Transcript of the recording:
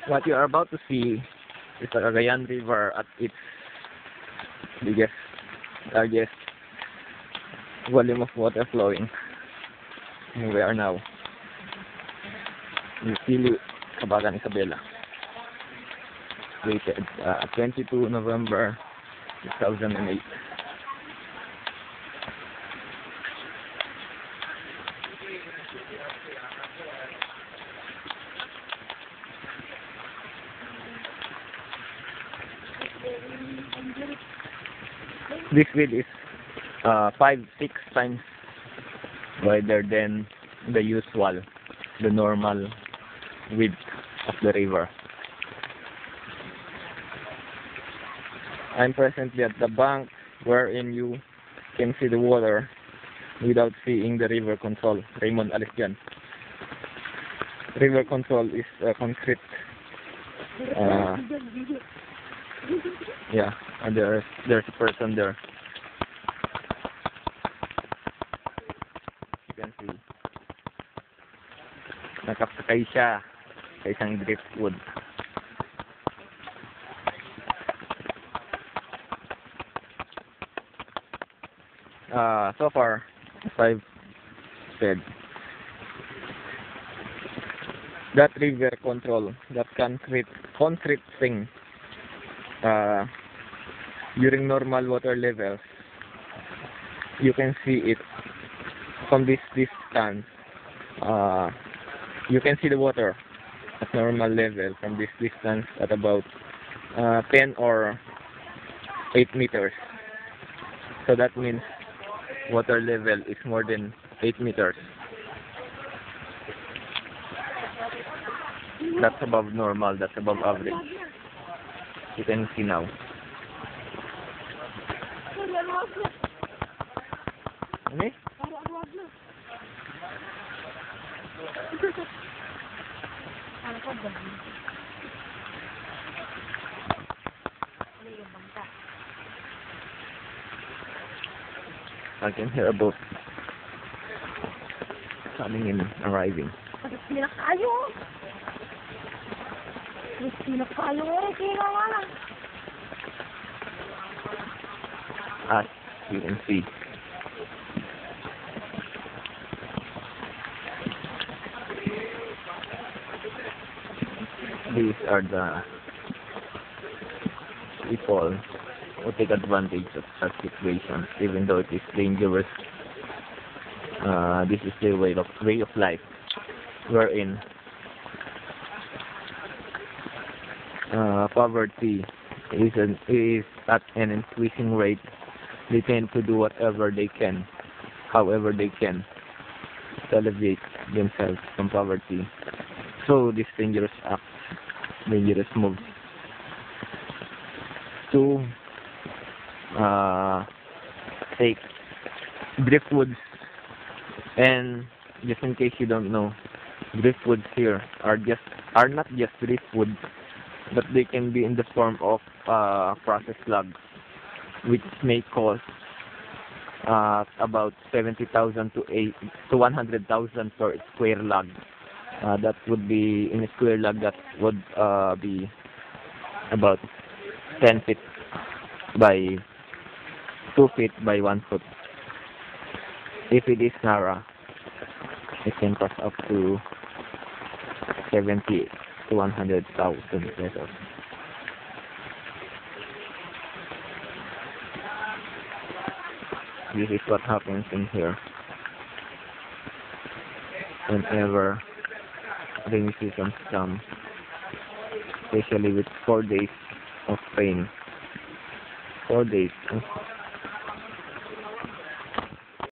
What you are about to see is the Cagayan River at its biggest, largest volume of water flowing. And we are now in Pili, Cagayan, Isabela. Dated 22 November 2008. This width is 5-6 times wider than the usual, the normal width of the river. I'm presently at the bank wherein you can see the water without seeing the river control. Raymond, alis dyan. River control is concrete. Yeah, and there's a person there. You can see. Nakasakay siya sa isang driftwood. So far, as I've said, that river control, that concrete thing, during normal water levels, you can see it from this distance. You can see the water at normal level from this distance at about 10 or 8 meters. So that means water level is more than 8 meters. That's above normal, that's above average. You can see now. Ano? I can hear a boat coming in, arriving. As you can see, these are the people who take advantage of such situations, even though it is dangerous. This is their way of life, wherein poverty is at an increasing rate. They tend to do whatever they can, however they can, to alleviate themselves from poverty. So these dangerous acts, dangerous moves to take driftwoods. And just in case you don't know, driftwoods here are not just driftwood, but they can be in the form of processed logs, which may cost about 70,000 to 100,000 per square log. That would be, in a square log, that would be about 10 feet by 2 feet by 1 foot. If it is narrow, it can cost up to 70 to 100,000 pesos. This is what happens in here whenever rainy seasons come, especially with 4 days of rain. 4 days.